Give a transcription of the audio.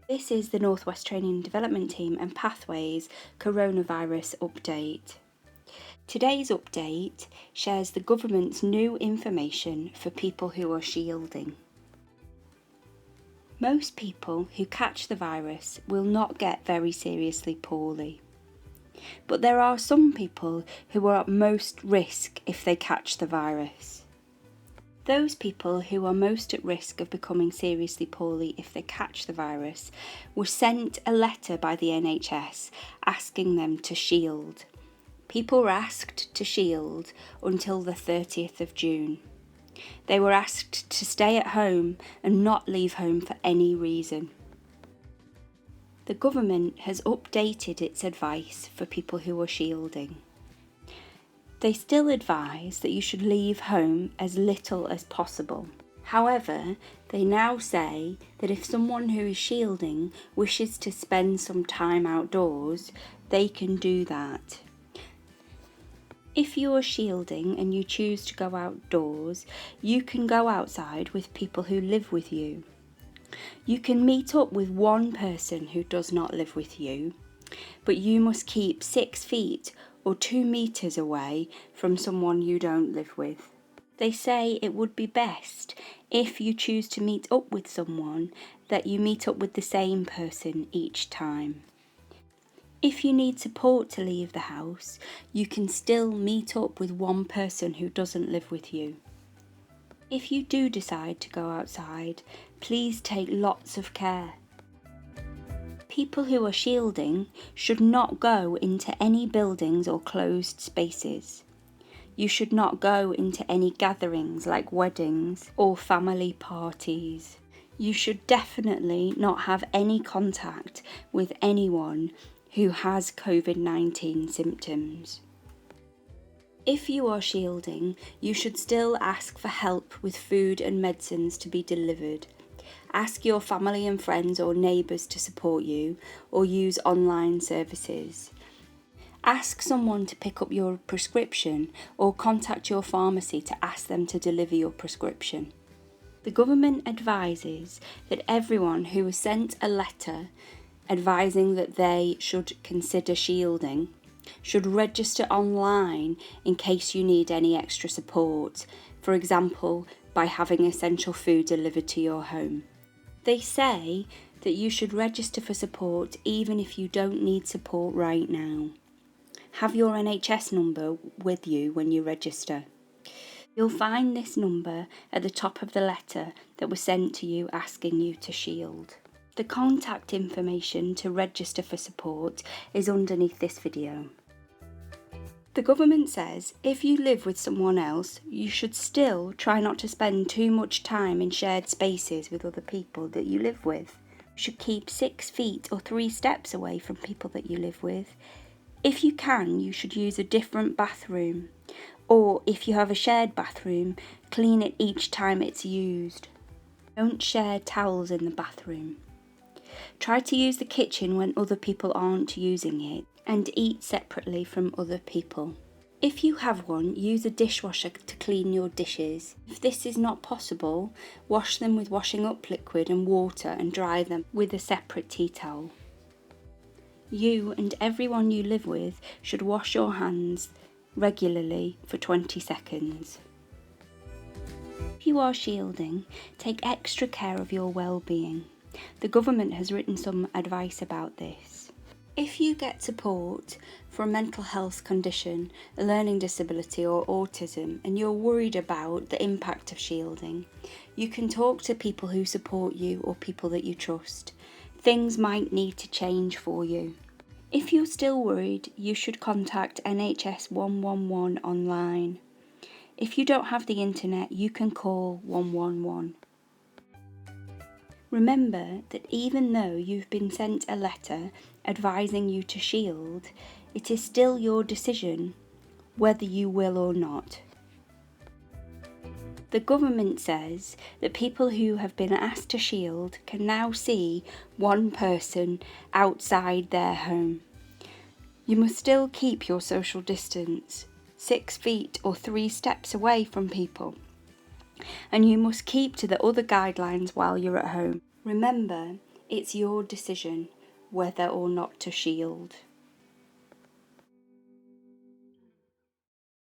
This is the North West Training Development Team and Pathways Coronavirus Update. Today's update shares the government's new information for people who are shielding. Most people who catch the virus will not get very seriously poorly. But there are some people who are at most risk if they catch the virus. Those people who are most at risk of becoming seriously poorly if they catch the virus were sent a letter by the NHS asking them to shield. People were asked to shield until the 30th of June. They were asked to stay at home and not leave home for any reason. The government has updated its advice for people who are shielding. They still advise that you should leave home as little as possible. However, they now say that if someone who is shielding wishes to spend some time outdoors, they can do that. If you are shielding and you choose to go outdoors, you can go outside with people who live with you. You can meet up with one person who does not live with you, but you must keep 6 feet or 2 meters away from someone you don't live with. They say it would be best if you choose to meet up with someone that you meet up with the same person each time. If you need support to leave the house, you can still meet up with one person who doesn't live with you. If you do decide to go outside, please take lots of care. People who are shielding should not go into any buildings or closed spaces. You should not go into any gatherings like weddings or family parties. You should definitely not have any contact with anyone who has COVID-19 symptoms. If you are shielding, you should still ask for help with food and medicines to be delivered. Ask your family and friends or neighbours to support you, or use online services. Ask someone to pick up your prescription or contact your pharmacy to ask them to deliver your prescription. The government advises that everyone who was sent a letter advising that they should consider shielding should register online in case you need any extra support, for example, by having essential food delivered to your home. They say that you should register for support even if you don't need support right now. Have your NHS number with you when you register. You'll find this number at the top of the letter that was sent to you asking you to shield. The contact information to register for support is underneath this video. The government says if you live with someone else, you should still try not to spend too much time in shared spaces with other people that you live with. You should keep 6 feet or 3 steps away from people that you live with. If you can, you should use a different bathroom. Or if you have a shared bathroom, clean it each time it's used. Don't share towels in the bathroom. Try to use the kitchen when other people aren't using it, and eat separately from other people. If you have one, use a dishwasher to clean your dishes. If this is not possible, wash them with washing up liquid and water and dry them with a separate tea towel. You and everyone you live with should wash your hands regularly for 20 seconds. If you are shielding, take extra care of your well-being. The government has written some advice about this. If you get support for a mental health condition, a learning disability or autism, and you're worried about the impact of shielding, you can talk to people who support you or people that you trust. Things might need to change for you. If you're still worried, you should contact NHS 111 online. If you don't have the internet, you can call 111. Remember that even though you've been sent a letter advising you to shield, it is still your decision whether you will or not. The government says that people who have been asked to shield can now see one person outside their home. You must still keep your social distance, 6 feet or 3 steps away from people. And you must keep to the other guidelines while you're at home. Remember, It's your decision whether or not to shield.